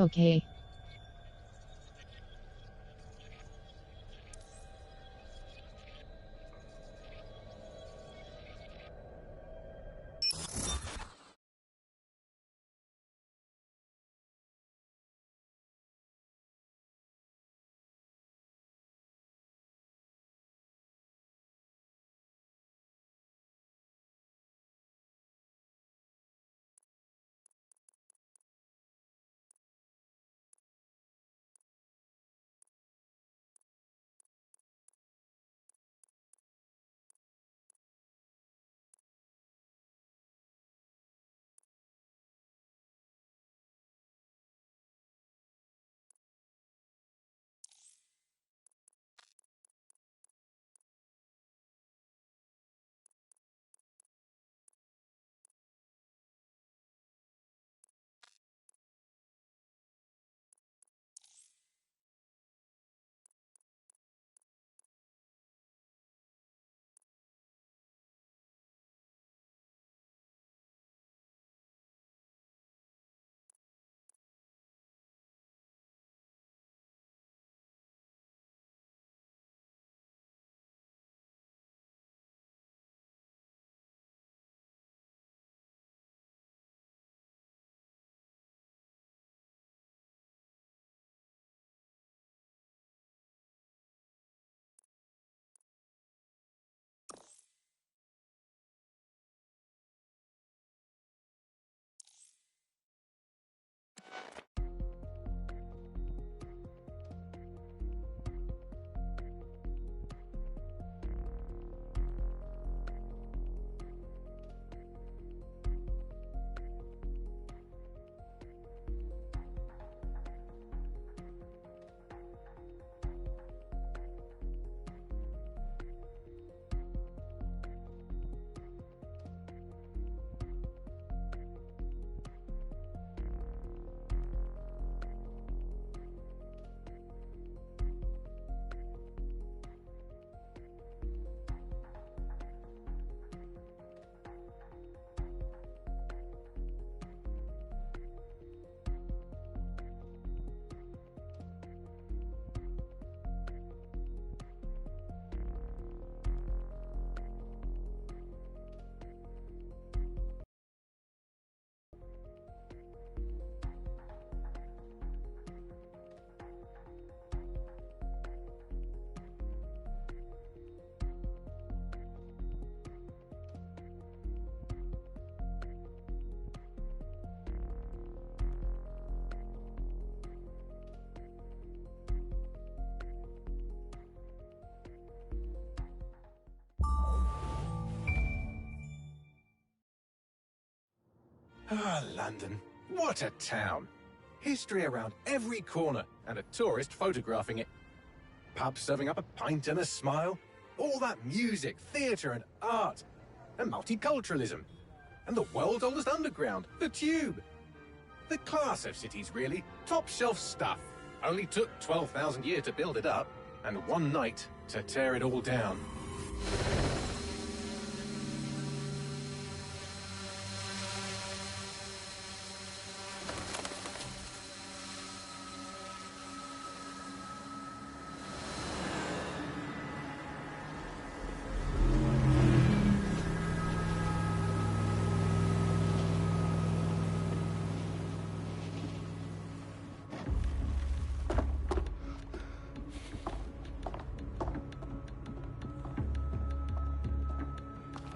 okay. Ah, London. What a town. History around every corner, and a tourist photographing it. Pubs serving up a pint and a smile. All that music, theatre and art. And multiculturalism. And the world's oldest underground, the Tube. The class of cities, really. Top shelf stuff. Only took 12,000 years to build it up, and one night to tear it all down.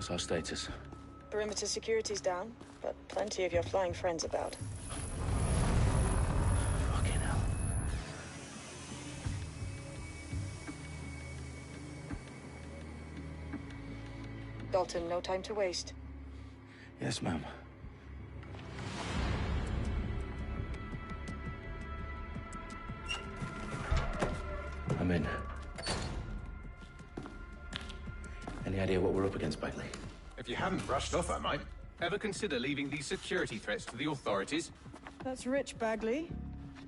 What's our status? Perimeter security's down, but plenty of your flying friends about. Fucking hell. Dalton, no time to waste. Yes, ma'am. I'm in. Any idea what we're up against, Bagley? If you hadn't brushed off, I might. Ever consider leaving these security threats to the authorities? That's rich, Bagley.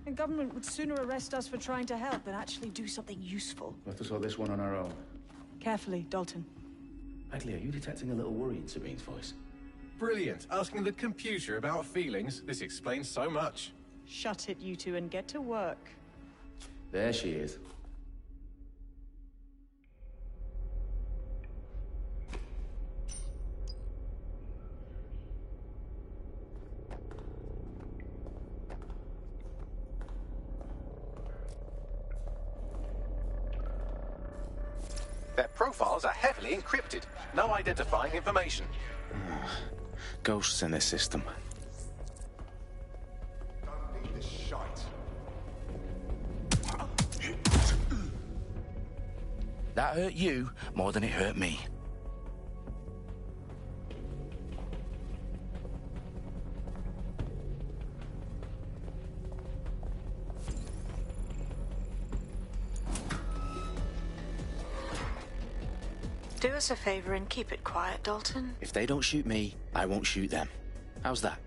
The government would sooner arrest us for trying to help than actually do something useful. We'll have to sort this one on our own. Carefully, Dalton. Bagley, are you detecting a little worry in Sabine's voice? Brilliant. Asking the computer about feelings. This explains so much. Shut it, you two, and get to work. There she is. Their profiles are heavily encrypted. No identifying information. Ghosts in this system. Don't need this shite. That hurt you more than it hurt me. Do us a favor and keep it quiet, Dalton. If they don't shoot me, I won't shoot them. How's that?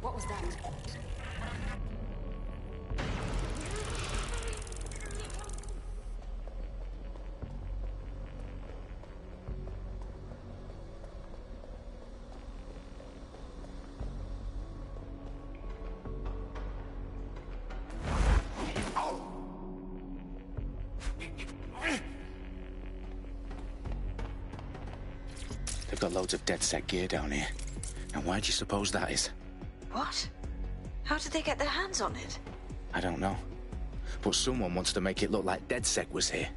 What was that? They've got loads of DedSec gear down here. And why do you suppose that is? What? How did they get their hands on it? I don't know. But someone wants to make it look like DedSec was here.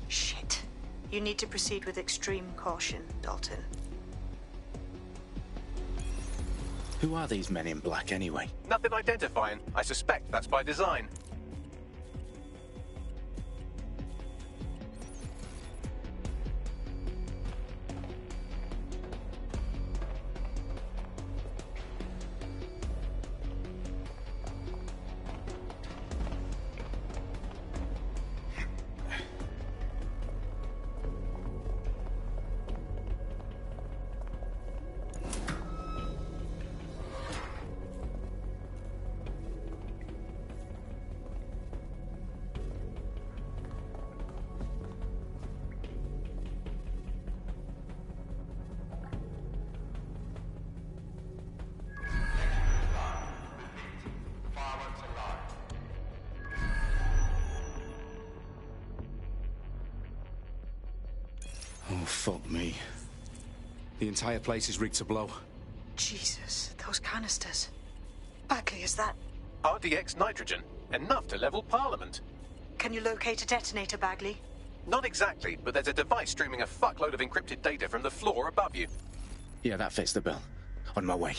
Shit. You need to proceed with extreme caution, Dalton. Who are these men in black anyway? Nothing identifying. I suspect that's by design. Oh, fuck me. The entire place is rigged to blow. Jesus, those canisters. Bagley, is that... RDX nitrogen. Enough to level Parliament. Can you locate a detonator, Bagley? Not exactly, but there's a device streaming a fuckload of encrypted data from the floor above you. Yeah, that fits the bill. On my way.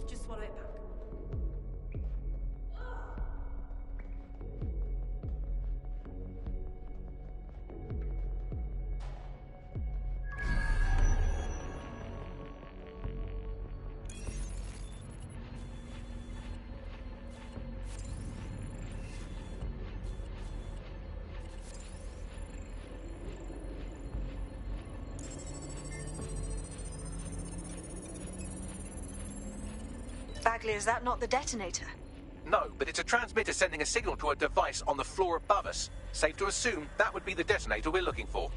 Just swallow it back. Bagley, is that not the detonator? No, but it's a transmitter sending a signal to a device on the floor above us. Safe to assume that would be the detonator we're looking for.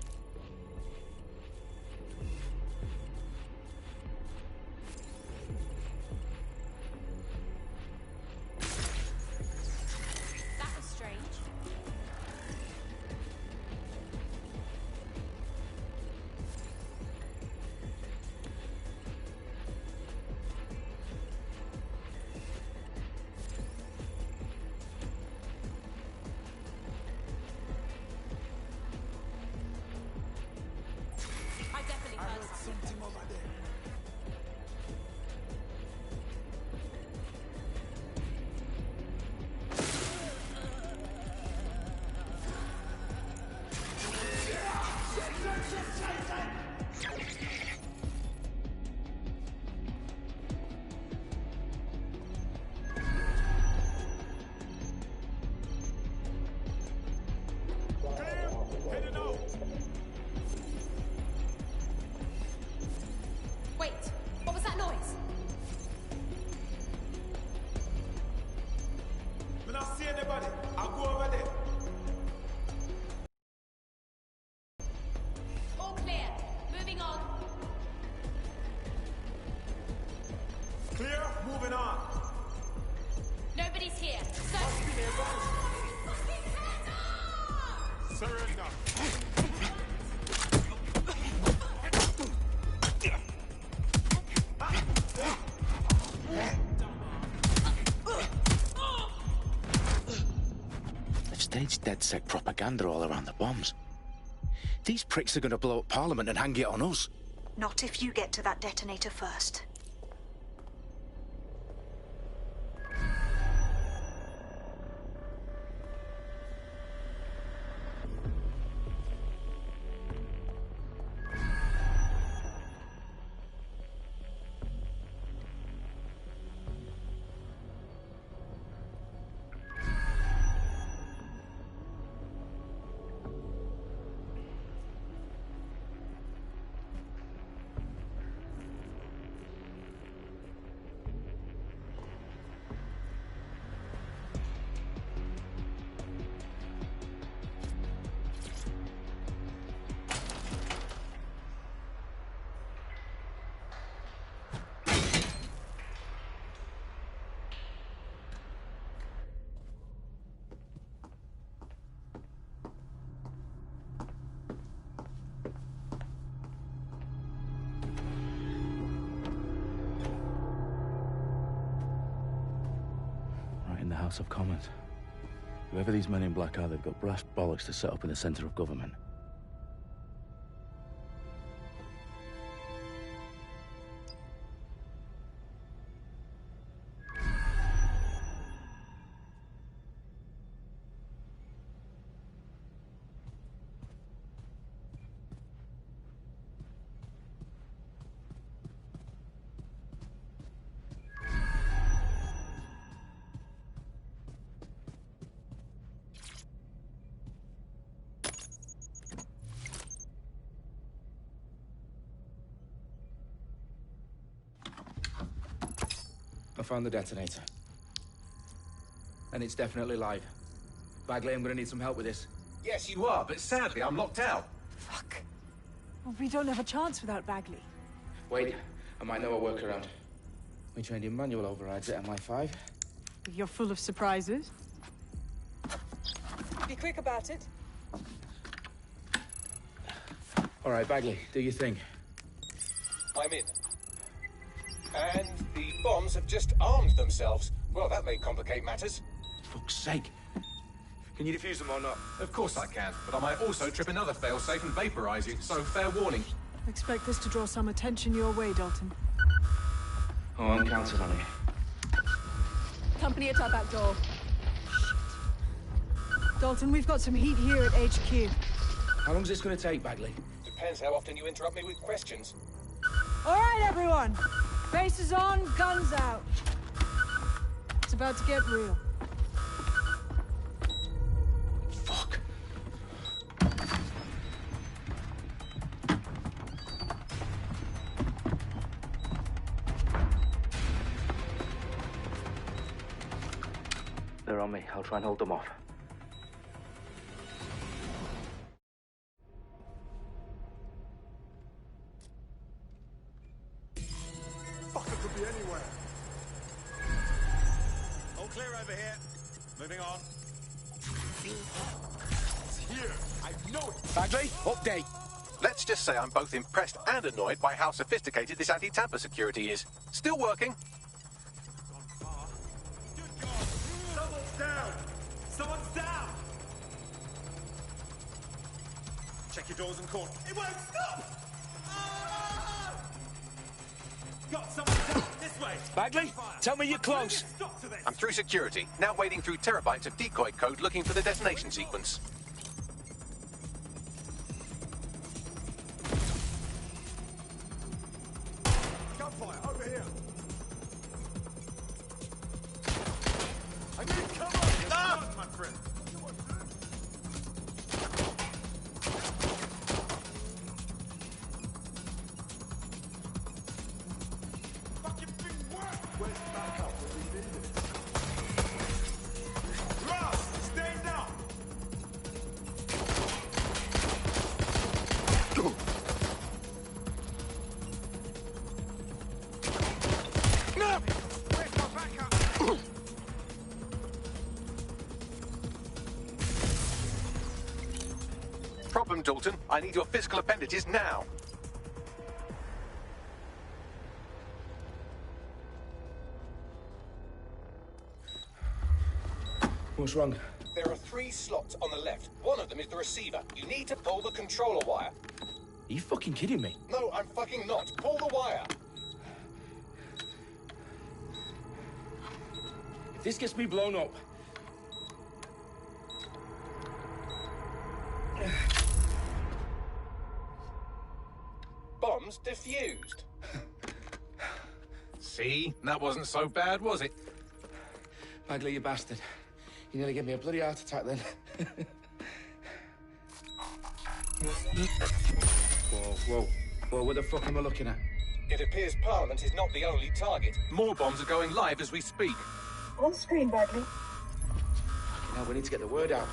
That was strange. I definitely heard something. Wait, what was that noise? When I see anybody, I'll go over there. All clear. Moving on. Clear, moving on. Nobody's here. So... Surrender. They've staged DedSec propaganda all around the bombs. These pricks are going to blow up Parliament and hang it on us. Not if you get to that detonator first. Right in the House of Commons. Whoever these men in black are, they've got brass bollocks to set up in the centre of government. found the detonator. And it's definitely live. Bagley, I'm gonna need some help with this. Yes, you are, but sadly, I'm locked out. Fuck. Well, we don't have a chance without Bagley. Wait, I might know a workaround. We trained in manual overrides at MI5. You're full of surprises. Be quick about it. All right, Bagley, do your thing. I'm in. And the bombs have just armed themselves. Well, that may complicate matters. Fuck's sake. Can you defuse them or not? Of course I can, but I might also trip another failsafe and vaporize you, so fair warning. Expect this to draw some attention your way, Dalton. Oh, I'm counting on it. Company at our back door. Shit. Dalton, we've got some heat here at HQ. How long is this gonna take, Bagley? Depends how often you interrupt me with questions. All right, everyone. Faces on, guns out. It's about to get real. Fuck. They're on me. I'll try and hold them off. Fucker could be anywhere. All clear over here. Moving on. It's here. I know it. Bagley, update. Let's just say I'm both impressed and annoyed by how sophisticated this anti-tamper security is. Still working. Gone far. Good God. Someone's down. Someone's down. Check your doors and corners. It won't stop. Ah! Got someone down. This way. Bagley, tell me you're close. Stop to this. I'm through security, now wading through terabytes of decoy code looking for the detonation sequence. Gunfire over here. I need cover. Ah! My friend. Fucking big work. Where's the backup when we need it? Ross, stay down. Where's my backup? Problem, Dalton. I need your physical appendages now. What's wrong? There are 3 slots on the left. One of them is the receiver. You need to pull the controller wire. Are you fucking kidding me? No, I'm fucking not. Pull the wire. If this gets me blown up... Bombs defused. See? That wasn't so bad, was it? Bagley, you bastard. You nearly gave me a bloody heart attack then. Whoa, what the fuck am I looking at? It appears Parliament is not the only target. More bombs are going live as we speak. On screen, Bagley. Now we need to get the word out.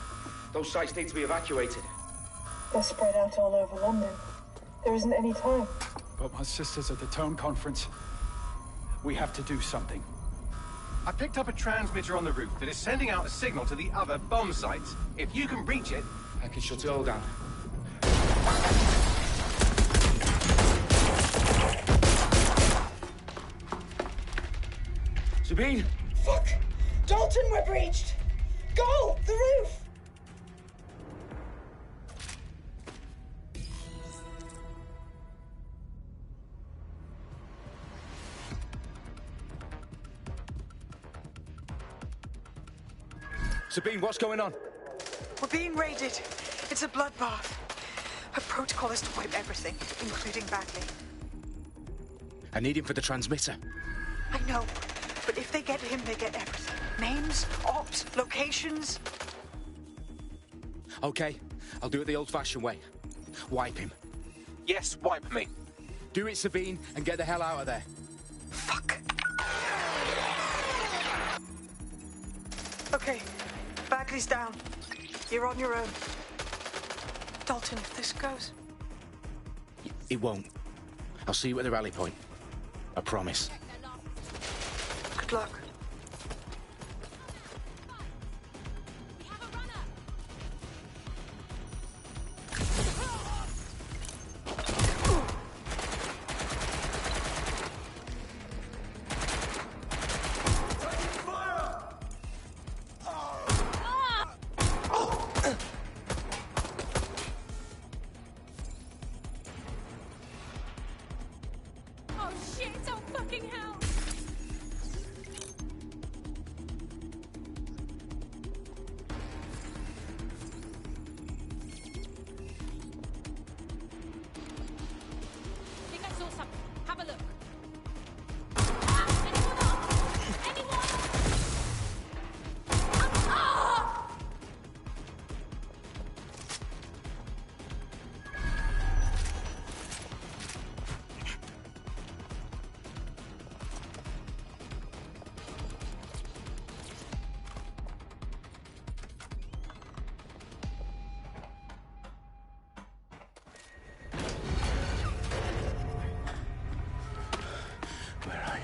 Those sites need to be evacuated. They're spread out all over London. There isn't any time. But my sister's at the Tone Conference. We have to do something. I picked up a transmitter on the roof that is sending out a signal to the other bomb sites. If you can reach it... I can shut it all down. Sabine! Fuck! Dalton, we're breached! Go! The roof! Sabine, what's going on? We're being raided. It's a bloodbath. Her protocol is to wipe everything, including Bagley. I need him for the transmitter. I know, but if they get him, they get everything. Names, ops, locations. Okay, I'll do it the old-fashioned way. Wipe him. Yes, wipe me. Do it, Sabine, and get the hell out of there. Fuck. Okay, Bagley's down. You're on your own. Dalton, if this goes... It won't. I'll see you at the rally point. I promise. Good luck. We have a runner. Oh shit, oh fucking hell! I think I saw something. Have a look. Anyone up? Anyone? Ah! Where are you?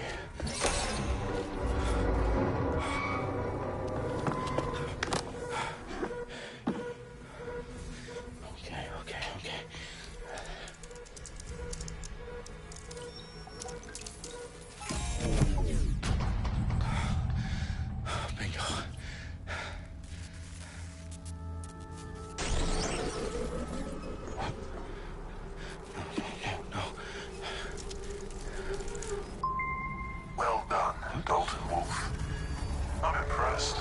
Okay. Bingo. No. Well done, Dalton Wolf. I'm impressed.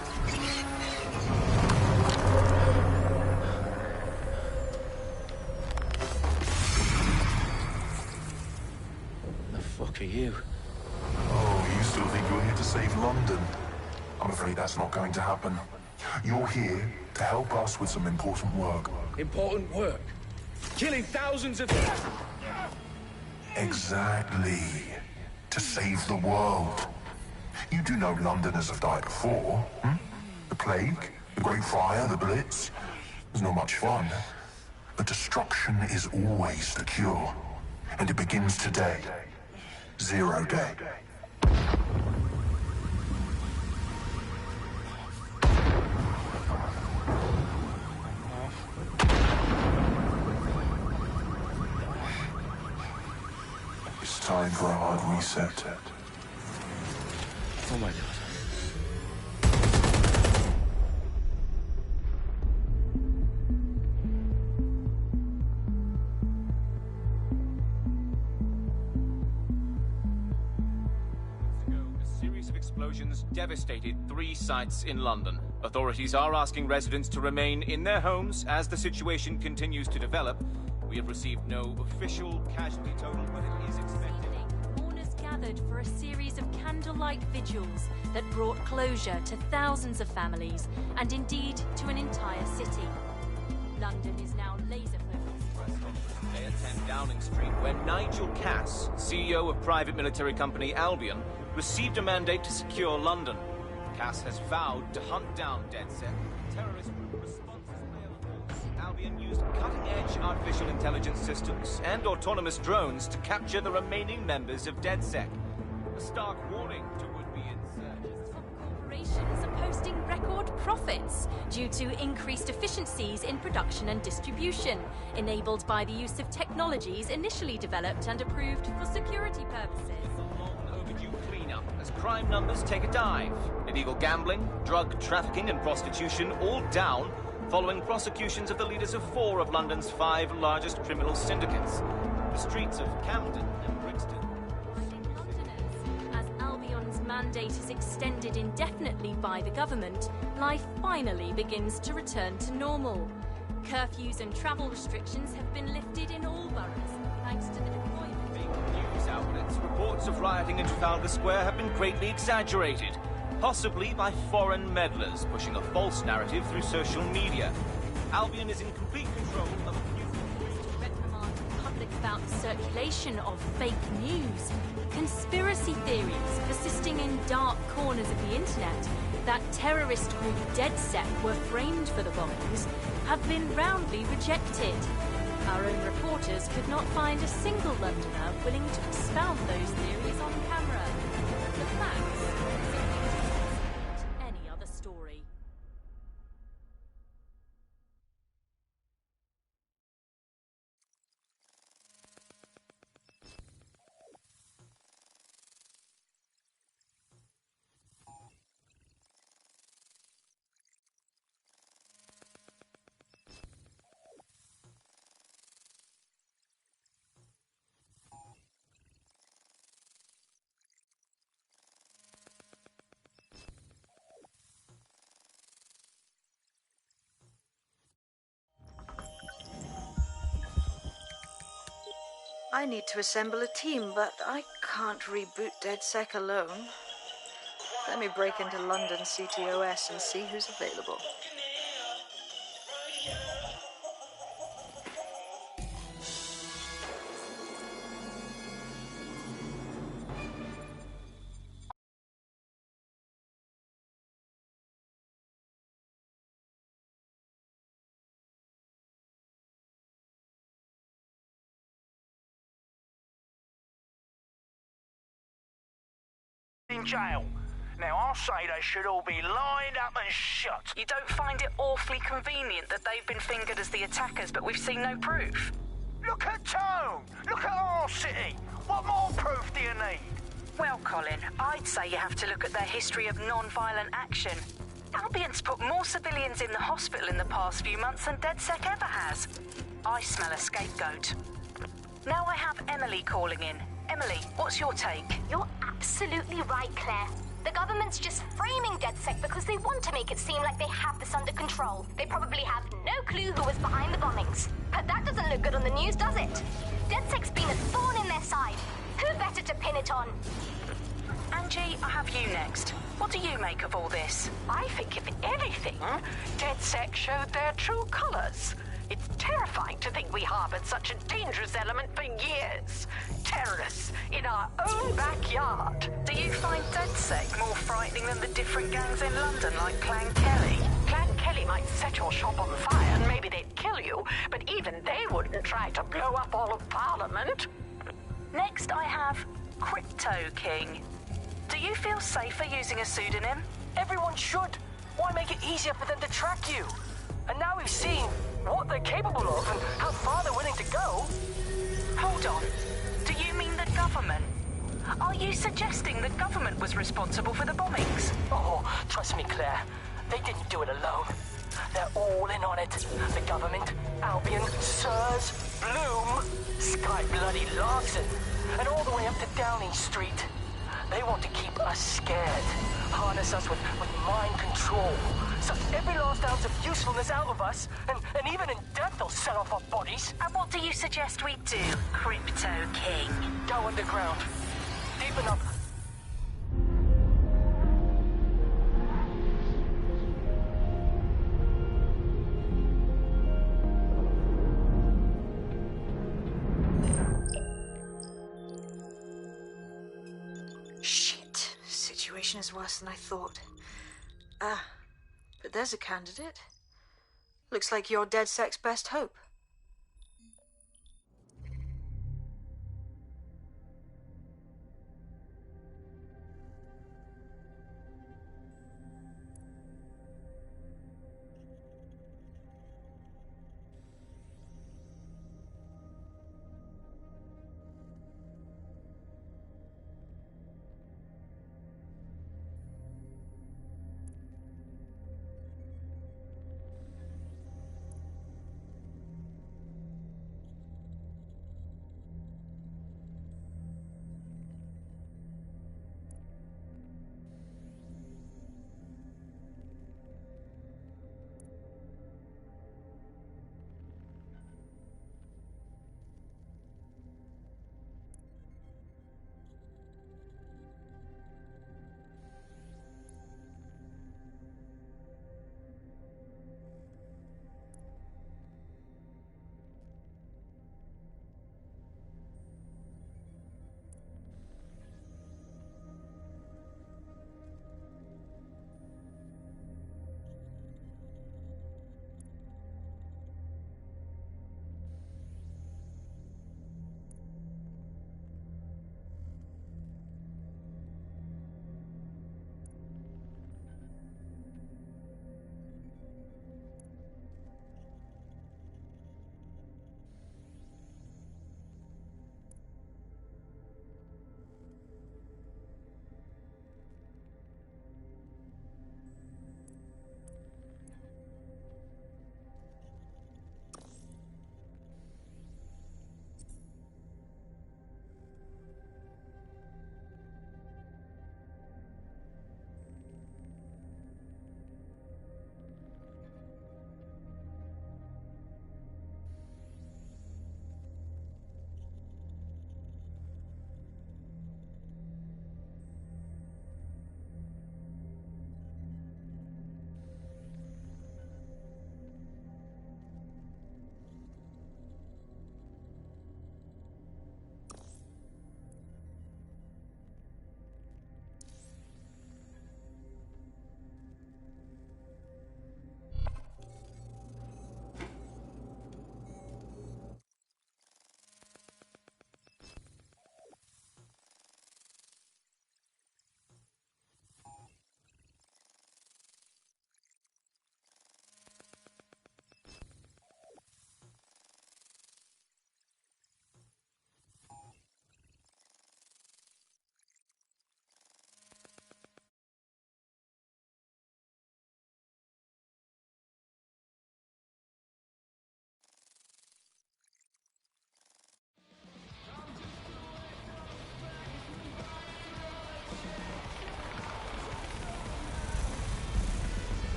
The fuck are you? Oh, you still think you're here to save London? I'm afraid that's not going to happen. You're here to help us with some important work. Important work. Killing thousands of... Exactly. To save the world. You do know Londoners have died before, hmm? The plague, the Great Fire, the Blitz. It's not much fun. But destruction is always the cure. And it begins today. Zero Day. It's time for a hard reset. Oh my god. A series of explosions devastated 3 sites in London. Authorities are asking residents to remain in their homes as the situation continues to develop. We have received no official casualty total, but it is expected. Mourners gathered for a series of candlelight vigils that brought closure to thousands of families and indeed to an entire city. London is now laser-focused. Today at 10 Downing Street, where Nigel Cass, CEO of private military company Albion, received a mandate to secure London. Cass has vowed to hunt down DedSec. Terrorist responses may have false. Albion used cutting-edge artificial intelligence systems and autonomous drones to capture the remaining members of DedSec. A stark warning to would-be insurgents. Top corporations are posting record profits due to increased efficiencies in production and distribution, enabled by the use of technologies initially developed and approved for security purposes. Overdue cleanup as crime numbers take a dive. Illegal gambling, drug trafficking and prostitution all down following prosecutions of the leaders of 4 of London's 5 largest criminal syndicates. The streets of Camden and Brixton. Londoners, as Albion's mandate is extended indefinitely by the government, life finally begins to return to normal. Curfews and travel restrictions have been lifted in all boroughs, thanks to the deployment. Big news outlets, reports of rioting in Trafalgar Square have been greatly exaggerated, possibly by foreign meddlers pushing a false narrative through social media. Albion is in complete control of reprimand the public about the circulation of fake news, conspiracy theories persisting in dark corners of the internet, that terrorist group DedSec were framed for the bombings have been roundly rejected. Our own reporters could not find a single Londoner willing to expound those theories on camera. The facts simply support any other story. I need to assemble a team, but I can't reboot DedSec alone. Let me break into London CTOS and see who's available. In jail. Now, I'll say they should all be lined up and shot. You don't find it awfully convenient that they've been fingered as the attackers, but we've seen no proof? Look at Tone! Look at our city! What more proof do you need? Well, Colin, I'd say you have to look at their history of non-violent action. Albion's put more civilians in the hospital in the past few months than DedSec ever has. I smell a scapegoat. Now I have Emily calling in. Emily, what's your take? You're absolutely right, Claire. The government's just framing DedSec because they want to make it seem like they have this under control. They probably have no clue who was behind the bombings. But that doesn't look good on the news, does it? DedSec's been a thorn in their side. Who better to pin it on? Angie, I have you next. What do you make of all this? I think, if anything, DedSec showed their true colors. It's terrifying to think we harbored such a dangerous element for years. Terrorists in our own backyard. Do you find DedSec more frightening than the different gangs in London, like Clan Kelly? Clan Kelly might set your shop on fire and maybe they'd kill you, but even they wouldn't try to blow up all of Parliament. Next, I have Crypto King. Do you feel safer using a pseudonym? Everyone should. Why make it easier for them to track you? And now we've seen what they're capable of and how far they're willing to go. Hold on. Do you mean the government? Are you suggesting the government was responsible for the bombings? Oh, trust me, Claire. They didn't do it alone. They're all in on it. The government, Albion, Sirs, Bloom, Sky Bloody Larson, and all the way up to Downing Street. They want to keep us scared, harness us with mind control, suck every last ounce of usefulness out of us, and even in death they'll set off our bodies. And what do you suggest we do, Crypto King? Go underground. Deep enough. Shit. Situation is worse than I thought. But there's a candidate. Looks like you're DedSec's best hope.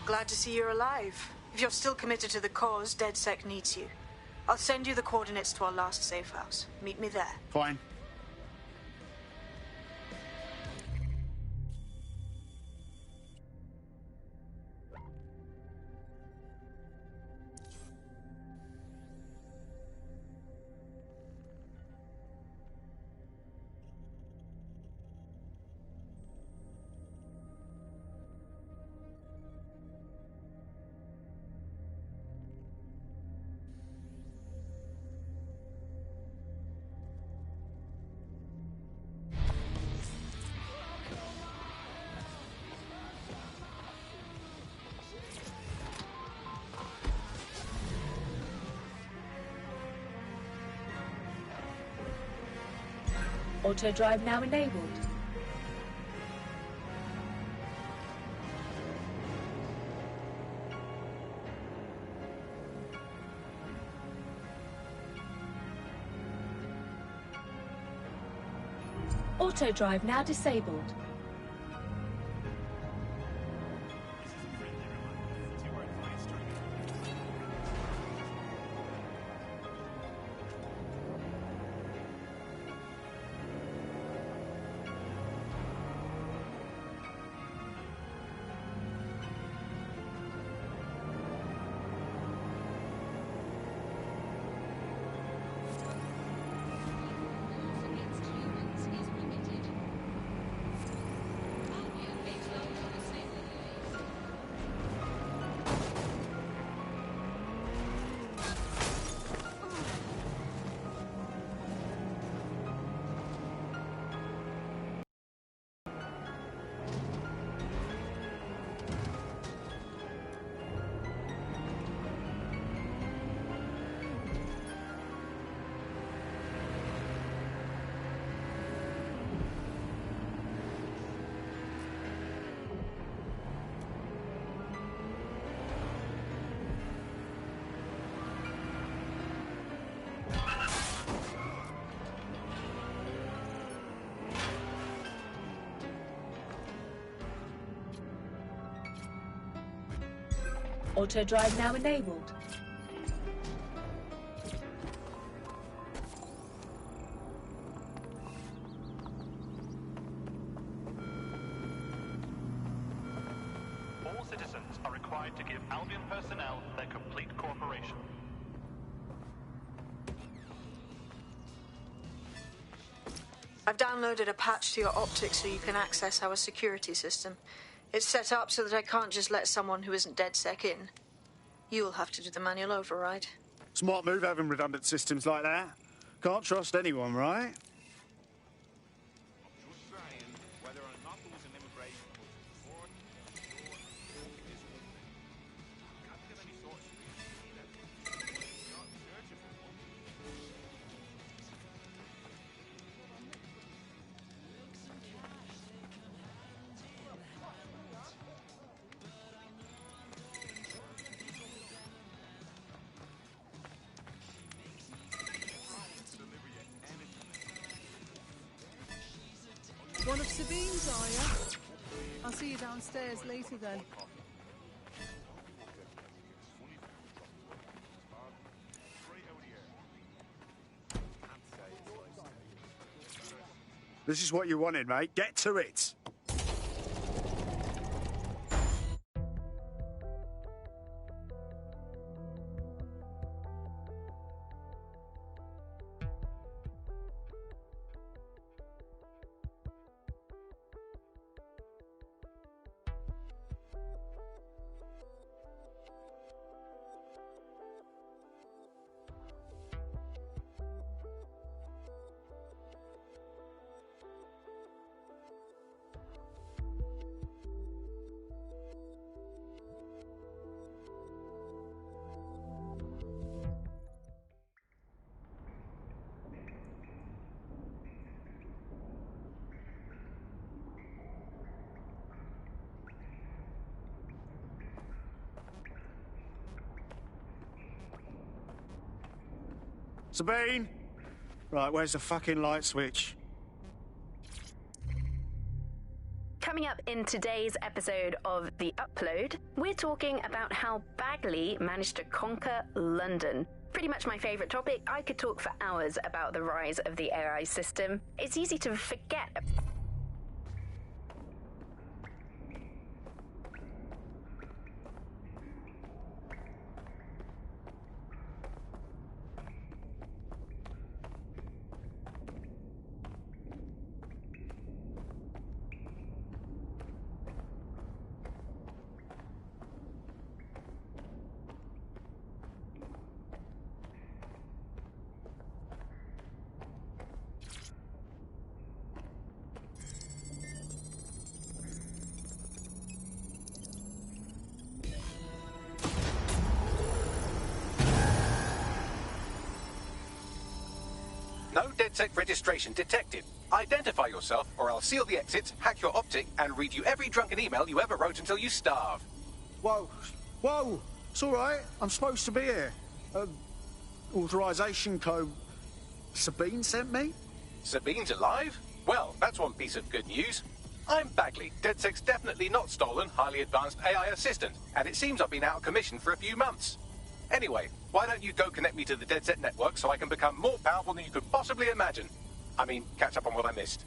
Glad to see you're alive. If you're still committed to the cause, DedSec needs you. I'll send you the coordinates to our last safe house. Meet me there. Fine. Auto drive now enabled. Auto drive now disabled. Auto drive now enabled. All citizens are required to give Albion personnel their complete cooperation. I've downloaded a patch to your optics so you can access our security system. It's set up so that I can't just let someone who isn't DedSec in. You'll have to do the manual override. Smart move having redundant systems like that. Can't trust anyone, right? One of Sabine's, are you? I'll see you downstairs later then. This is what you wanted, mate. Get to it. Sabine? Right, where's the fucking light switch? Come Coming up in today's episode of The Upload, we're talking about how Bagley managed to conquer London. Pretty much my favourite topic. I could talk for hours about the rise of the AI system. It's easy to forget. No DedSec registration detected. Identify yourself, or I'll seal the exits, hack your optic, and read you every drunken email you ever wrote until you starve. Whoa, whoa, it's all right. I'm supposed to be here. Authorization code Sabine sent me? Sabine's alive? Well, that's one piece of good news. I'm Bagley, DedSec's definitely not stolen, highly advanced AI assistant, and it seems I've been out of commission for a few months. Anyway, why don't you go connect me to the DedSec network so I can become more powerful than you could possibly imagine? I mean, catch up on what I missed.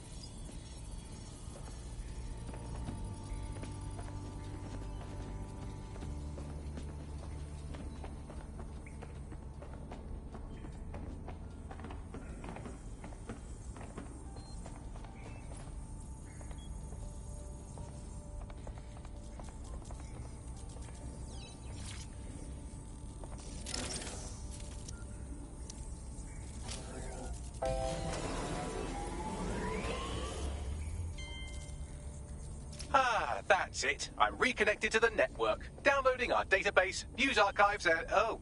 Ah, that's it. I'm reconnected to the network, downloading our database, news archives, and... Oh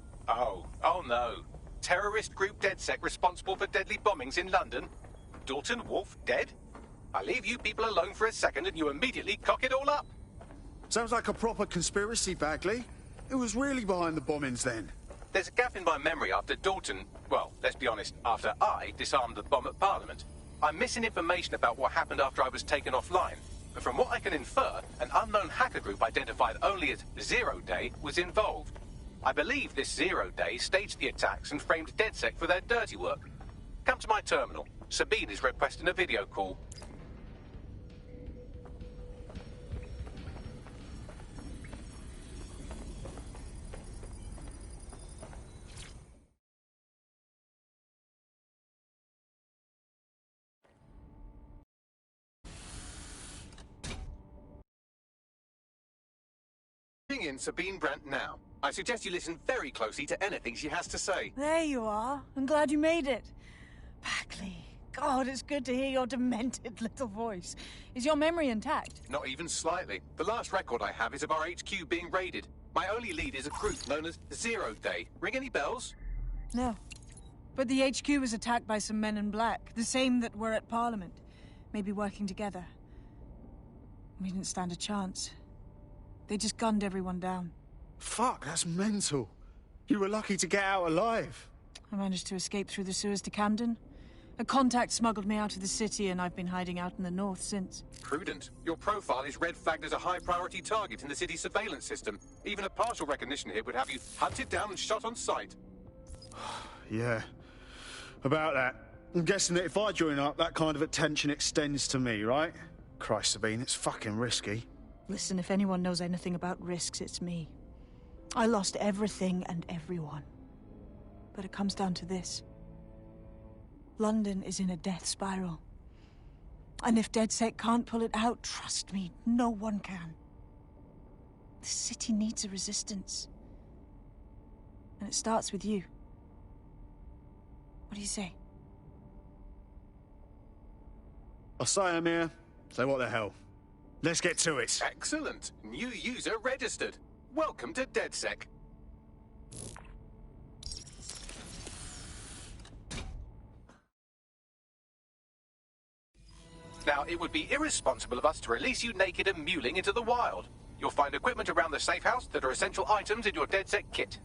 no. Terrorist group DedSec responsible for deadly bombings in London? Dalton Wolf dead? I leave you people alone for a second and you immediately cock it all up. Sounds like a proper conspiracy, Bagley. Who was really behind the bombings then? There's a gap in my memory after Dalton... Well, let's be honest, after I disarmed the bomb at Parliament. I'm missing information about what happened after I was taken offline. But from what I can infer, an unknown hacker group identified only as Zero Day was involved. I believe this Zero Day staged the attacks and framed DedSec for their dirty work. Come to my terminal. Sabine is requesting a video call. Bring in Sabine Brandt now. I suggest you listen very closely to anything she has to say. There you are. I'm glad you made it. Bagley. God, it's good to hear your demented little voice. Is your memory intact? Not even slightly. The last record I have is of our HQ being raided. My only lead is a group known as Zero Day. Ring any bells? No. But the HQ was attacked by some men in black, the same that were at Parliament. Maybe working together. We didn't stand a chance. They just gunned everyone down. Fuck, that's mental. You were lucky to get out alive. I managed to escape through the sewers to Camden. A contact smuggled me out of the city, and I've been hiding out in the north since. Prudent. Your profile is red flagged as a high-priority target in the city's surveillance system. Even a partial recognition hit would have you hunted down and shot on sight. Yeah, about that. I'm guessing that if I join up, that kind of attention extends to me, right? Christ, Sabine, it's fucking risky. Listen, if anyone knows anything about risks, it's me. I lost everything and everyone. But it comes down to this. London is in a death spiral. And if DedSec can't pull it out, trust me, no one can. The city needs a resistance. And it starts with you. What do you say? I say I'm here. So what the hell? Let's get to it. Excellent. New user registered. Welcome to DedSec. Now, it would be irresponsible of us to release you naked and mewling into the wild. You'll find equipment around the safe house that are essential items in your DedSec kit.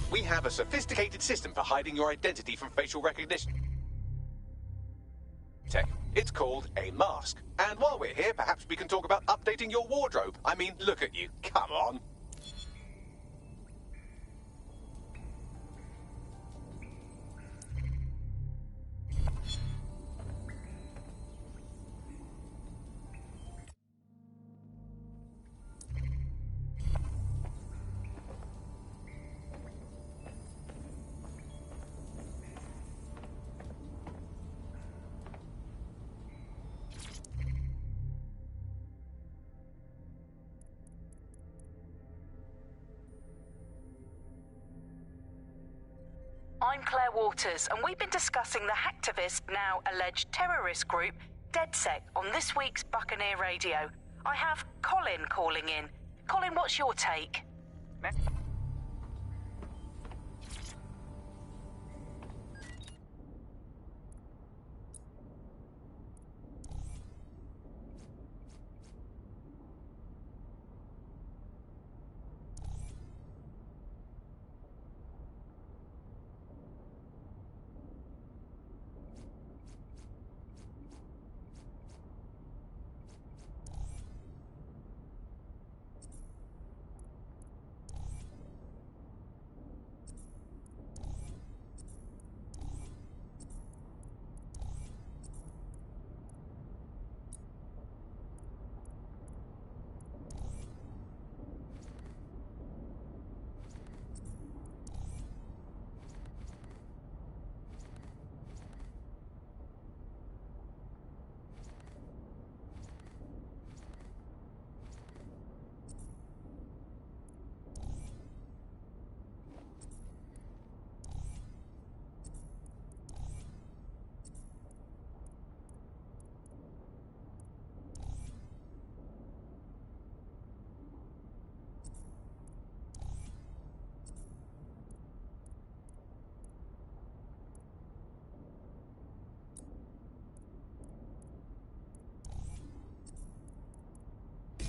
We have a sophisticated system for hiding your identity from facial recognition tech. It's called a mask. And while we're here, perhaps we can talk about updating your wardrobe. I mean, look at you. Come on. I'm Claire Waters, and we've been discussing the hacktivist, now alleged terrorist group, DedSec, on this week's Buccaneer Radio. I have Colin calling in. Colin, what's your take?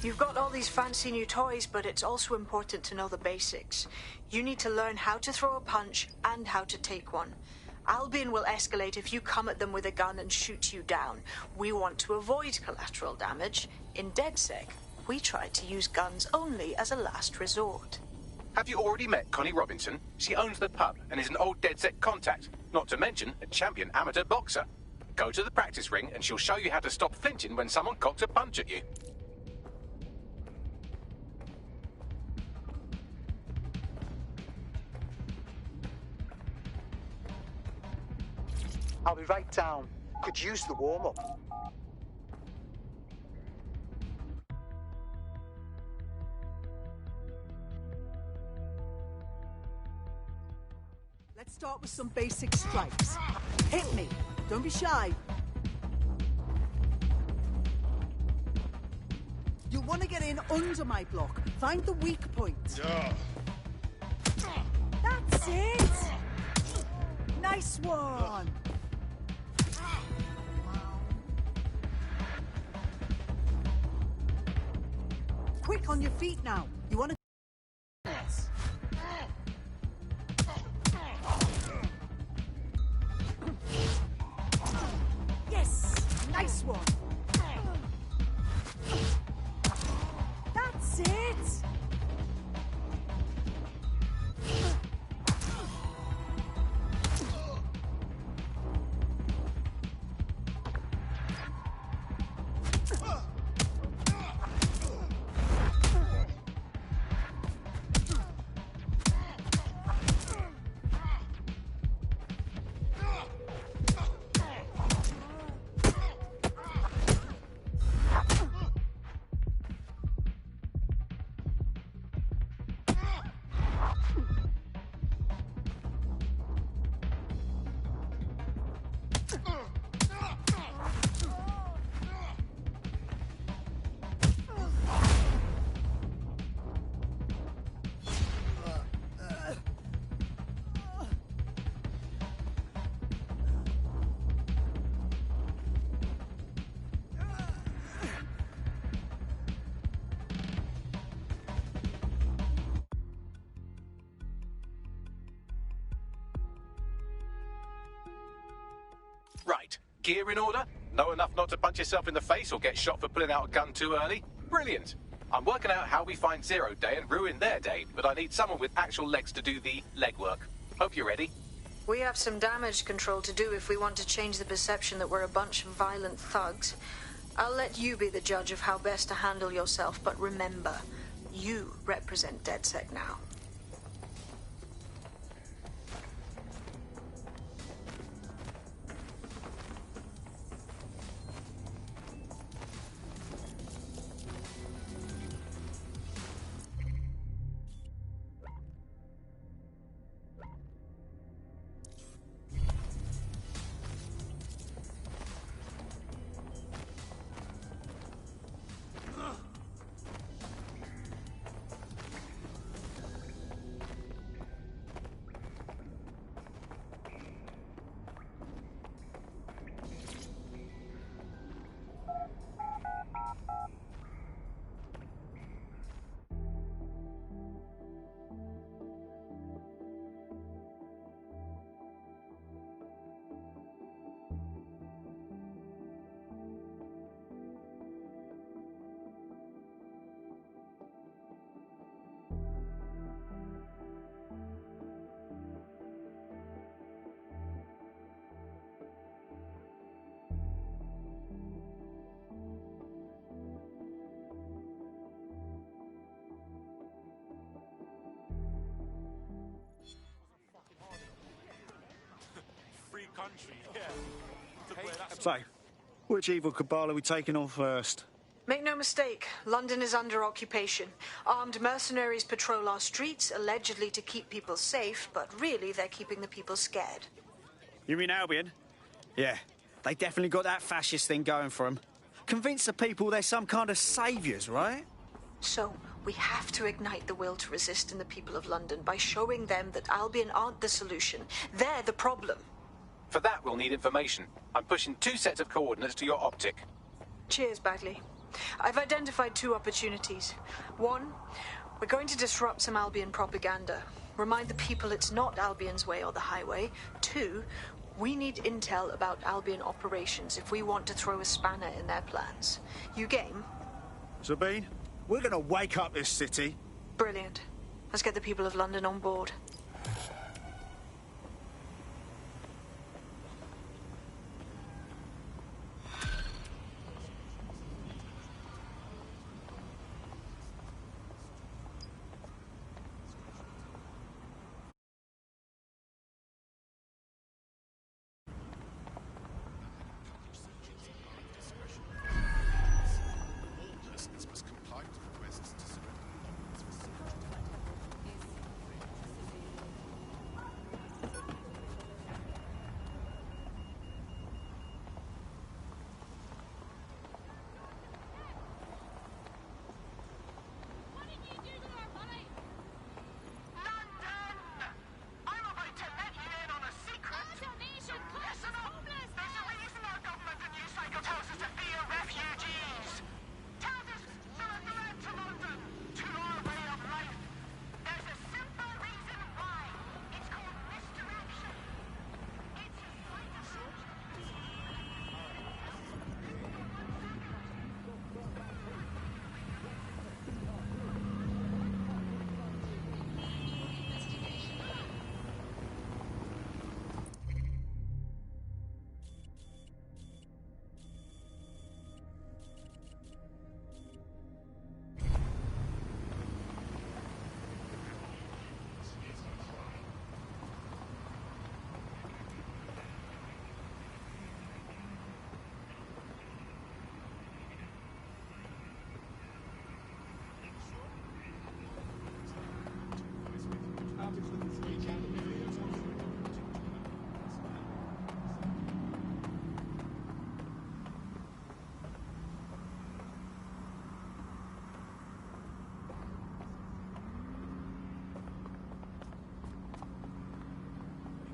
You've got all these fancy new toys, but it's also important to know the basics. You need to learn how to throw a punch and how to take one. Albion will escalate if you come at them with a gun and shoot you down. We want to avoid collateral damage. In DedSec, we try to use guns only as a last resort. Have you already met Connie Robinson? She owns the pub and is an old DedSec contact, not to mention a champion amateur boxer. Go to the practice ring and she'll show you how to stop flinching when someone cocks a punch at you. I'll be right down. Could use the warm-up. Let's start with some basic strikes. Hit me. Don't be shy. You'll want to get in under my block. Find the weak point. That's it! Nice one! Quick on your feet now. You want to... Yes! Nice one! That's it! gear in order? Know enough not to punch yourself in the face or get shot for pulling out a gun too early? Brilliant. I'm working out how we find Zero Day and ruin their day, but I need someone with actual legs to do the legwork. Hope you're ready. We have some damage control to do if we want to change the perception that we're a bunch of violent thugs. I'll let you be the judge of how best to handle yourself, but remember, you represent DedSec now. Country, yeah. So, which evil cabal are we taking on first? Make no mistake, London is under occupation. Armed mercenaries patrol our streets, allegedly to keep people safe, but really they're keeping the people scared. You mean Albion? Yeah, they definitely got that fascist thing going for them. Convince the people they're some kind of saviours, right? So, we have to ignite the will to resist in the people of London by showing them that Albion aren't the solution. They're the problem. For that, we'll need information. I'm pushing 2 sets of coordinates to your optic. Cheers, Bagley. I've identified 2 opportunities. 1, we're going to disrupt some Albion propaganda. Remind the people it's not Albion's way or the highway. 2, we need intel about Albion operations if we want to throw a spanner in their plans. You game? Sabine, we're gonna wake up this city. Brilliant. Let's get the people of London on board.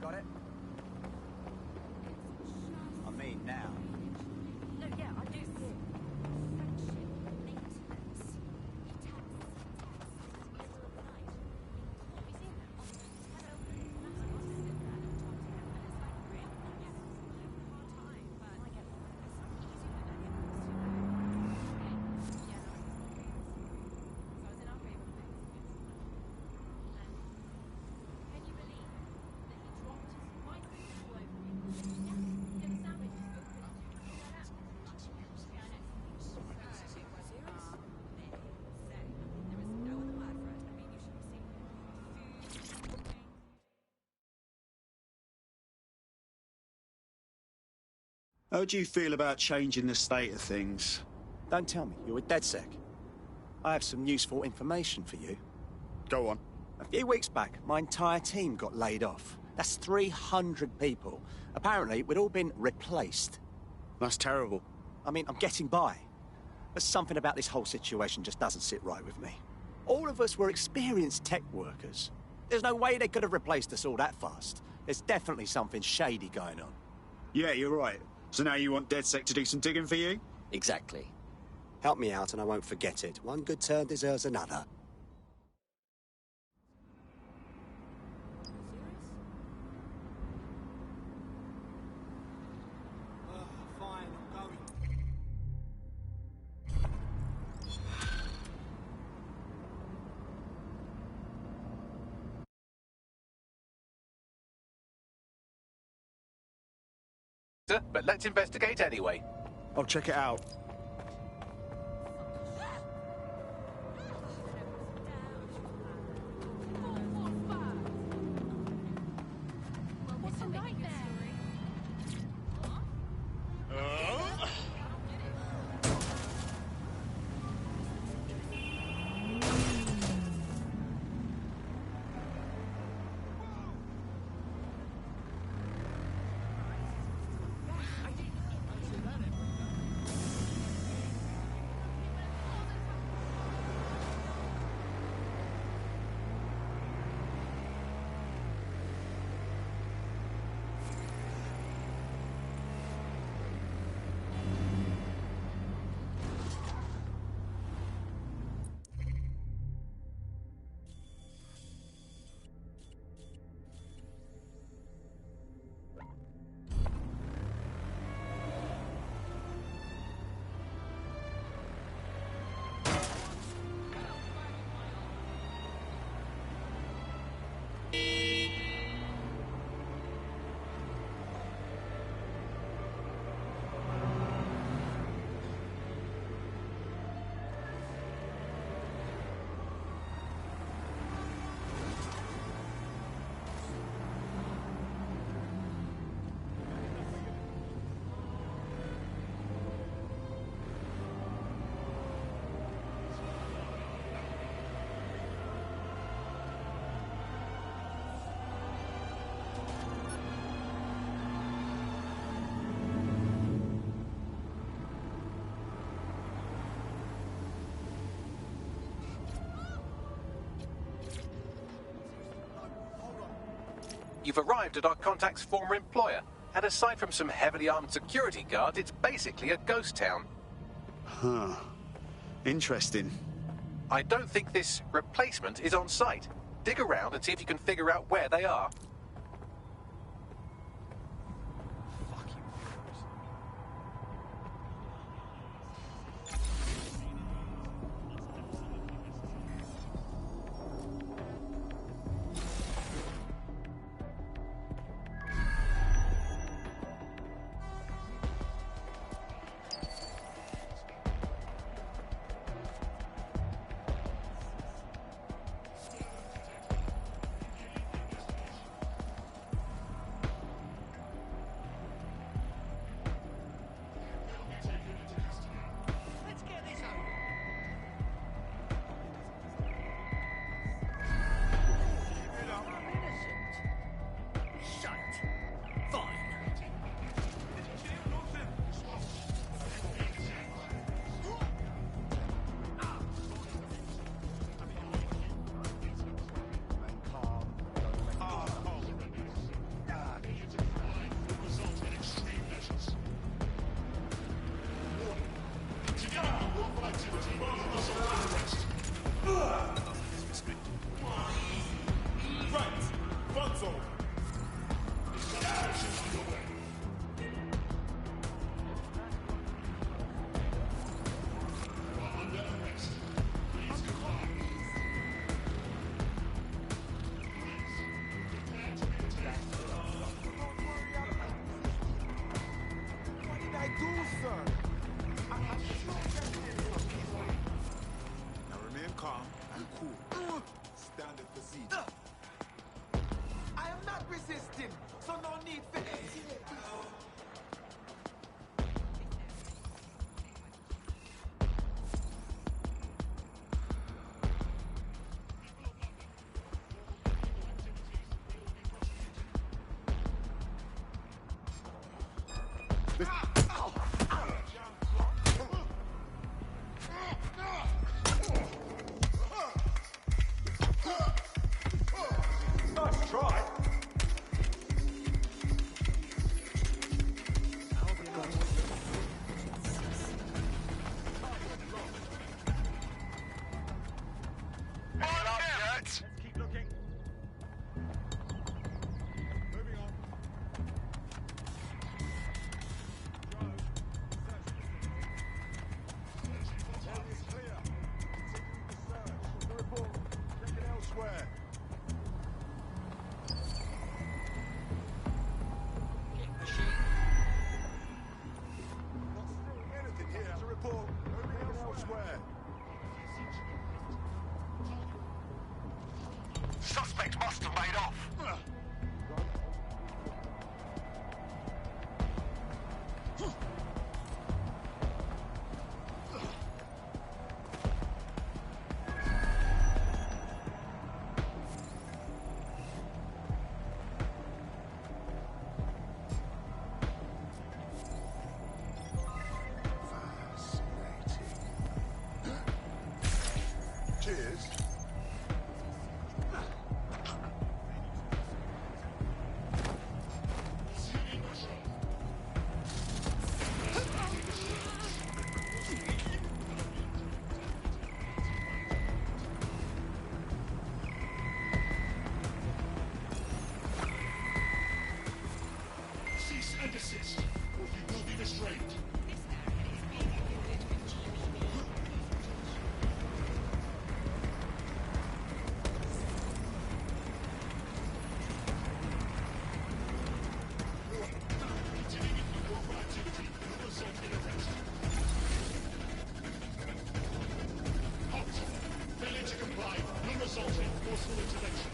Got it? I mean, now. No, yeah, I do. How do you feel about changing the state of things? Don't tell me you're with DedSec. I have some useful information for you. Go on. A few weeks back, my entire team got laid off. That's 300 people. Apparently, we'd all been replaced. That's terrible. I mean, I'm getting by. But something about this whole situation just doesn't sit right with me. All of us were experienced tech workers. There's no way they could have replaced us all that fast. There's definitely something shady going on. Yeah, you're right. So now you want DedSec to do some digging for you? Exactly. Help me out and I won't forget it. One good turn deserves another. But let's investigate anyway. I'll check it out. You've arrived at our contact's former employer, and aside from some heavily armed security guards, it's basically a ghost town. Huh. Interesting. I don't think this replacement is on site. Dig around and see if you can figure out where they are. Nice try. Let's keep looking. Moving on. Area is clear. Continuing the search. The report. Check it elsewhere. Not seeing anything here to report. Moving elsewhere. Suspect must have made off. Cheers. Cease and desist, or you will be restrained. Continuing illegal activity will result in arrest. Hot. Failure to comply will result in forceful intervention.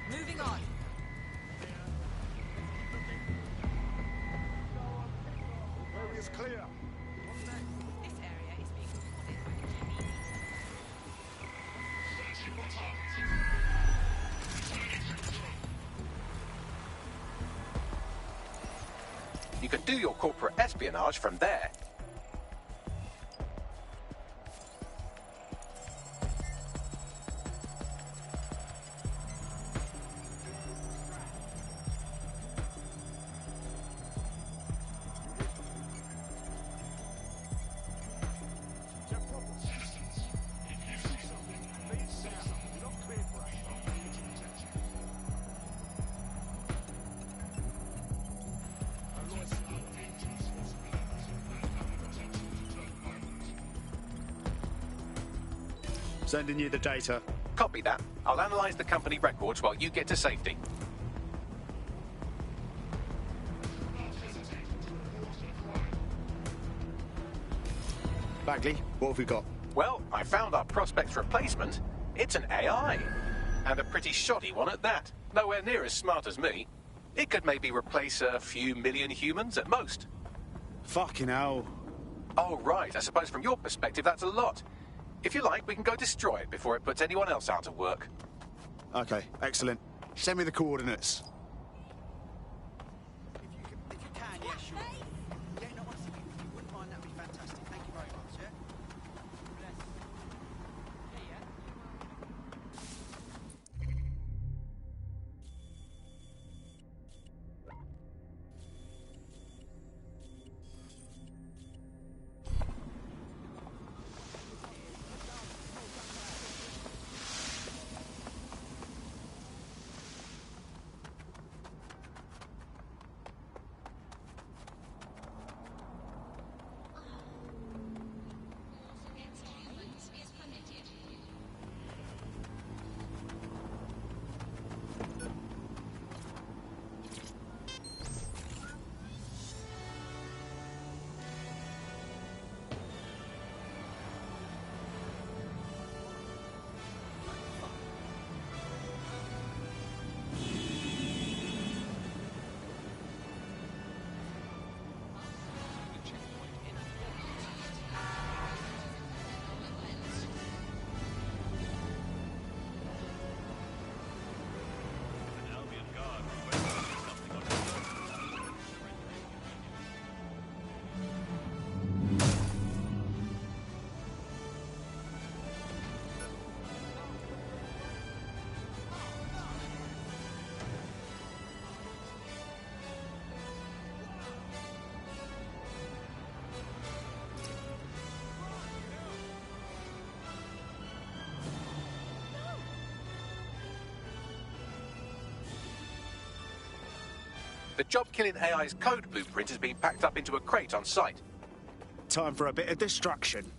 Moving on. Area is clear. This area is being recorded by the GB. Searching for targets. You can do your corporate espionage from there. Sending you the data. Copy that. I'll analyze the company records while you get to safety. Bagley, what have we got? Well, I found our prospect's replacement. It's an AI. And a pretty shoddy one at that. Nowhere near as smart as me. It could maybe replace a few million humans at most. Fucking hell. Oh, right. I suppose from your perspective, that's a lot. If you like, we can go destroy it before it puts anyone else out of work. Okay, excellent. Send me the coordinates. If you can, yeah, sure. Yeah, no, honestly, if you wouldn't mind, that'd be fantastic. Thank you very much, yeah? job-killing AI's code blueprint has been packed up into a crate on site. Time for a bit of destruction.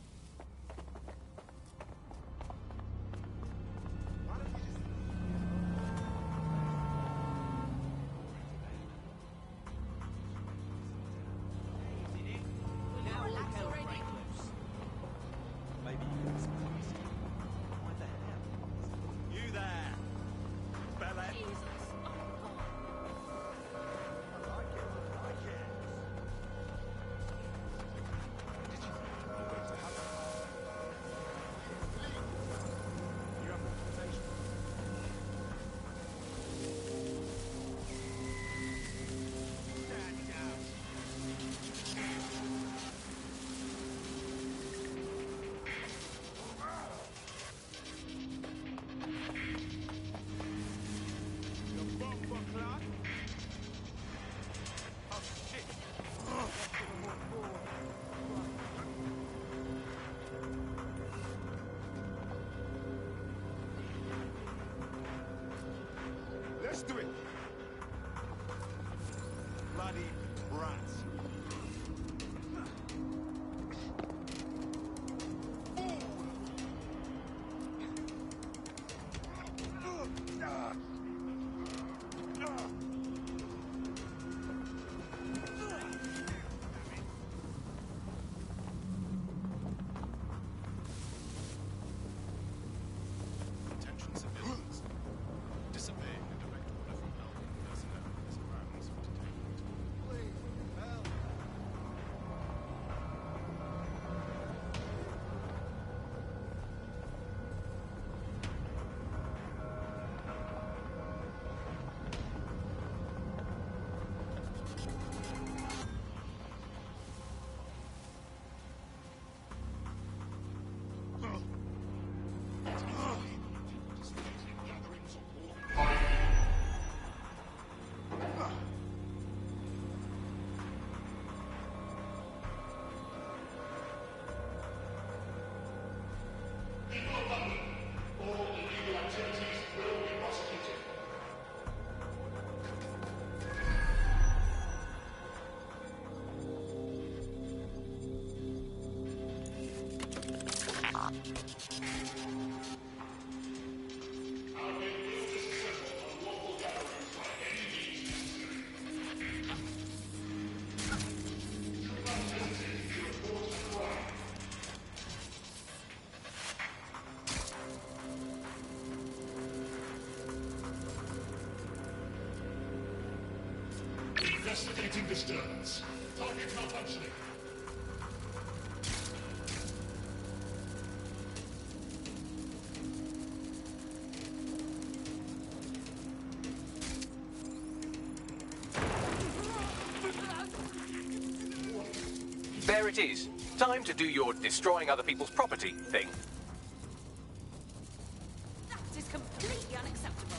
Let's do it! Bloody rats. Attention civilians. Disobeying the direct order from Albion personnel is grounds for detainment. Investigating disturbance. Target malfunctioning. There it is. Time to do your destroying other people's property thing. That is completely unacceptable.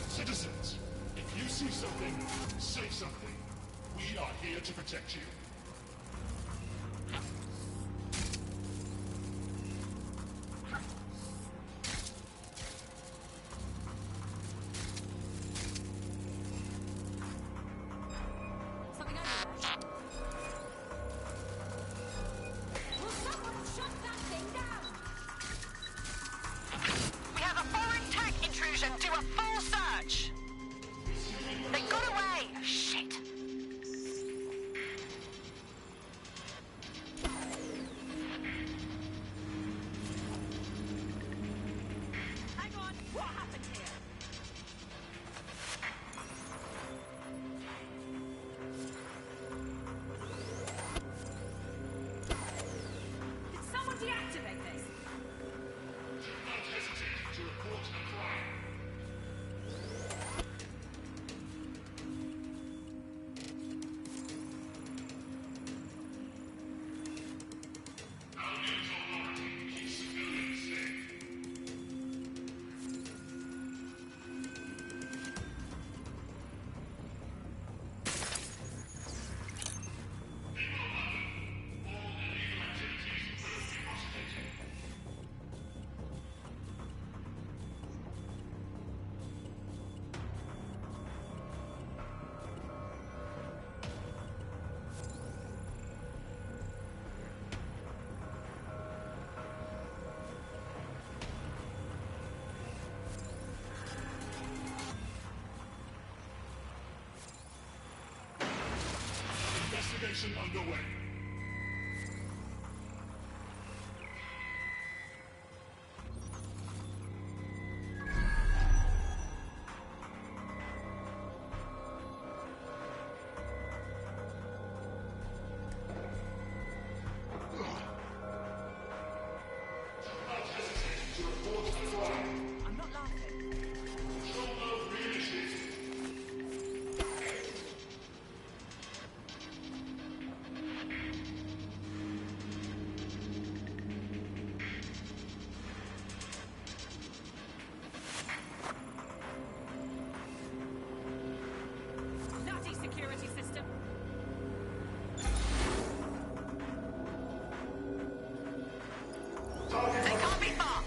Citizens, if you see something, say something. We are here to protect you. Something over there. Will someone shut that thing down? We have a foreign tech intrusion. Do a full search. They got away. Shit. Mission underway. I'm not laughing. Nutty security system. They can't be far.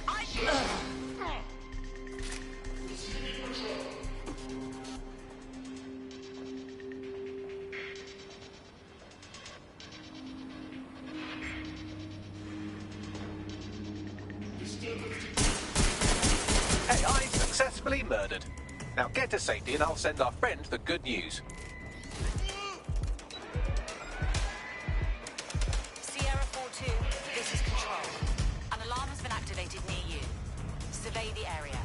AI successfully murdered. Now get to safety and I'll send our friend the good news. Sierra 4-2, this is Control. An alarm has been activated near you. Survey the area.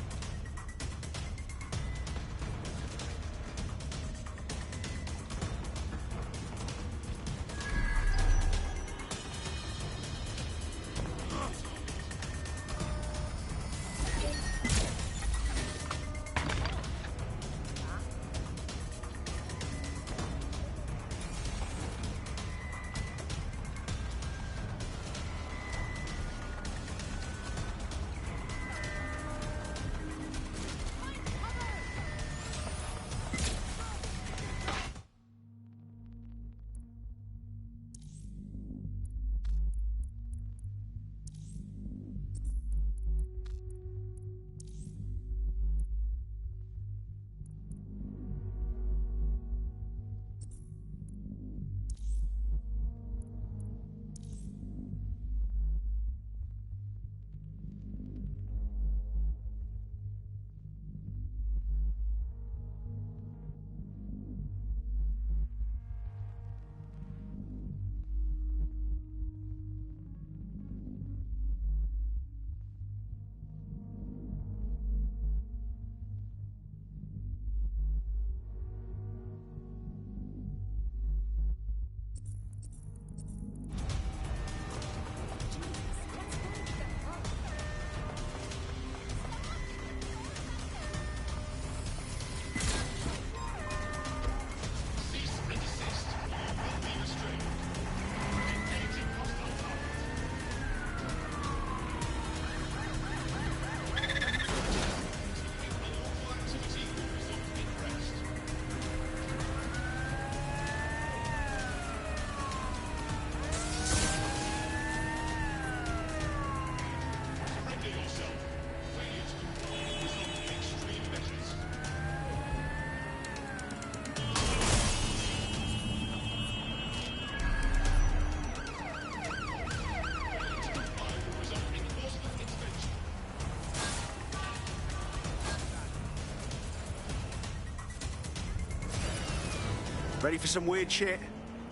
Ready for some weird shit?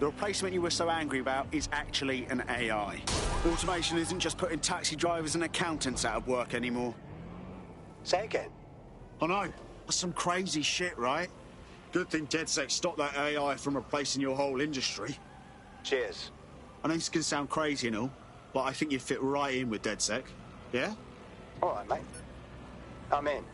The replacement you were so angry about is actually an AI. Automation isn't just putting taxi drivers and accountants out of work anymore. Say again. I know. That's some crazy shit, right? Good thing DedSec stopped that AI from replacing your whole industry. Cheers. I know this can sound crazy and all, but I think you fit right in with DedSec. Yeah? All right, mate. I'm in.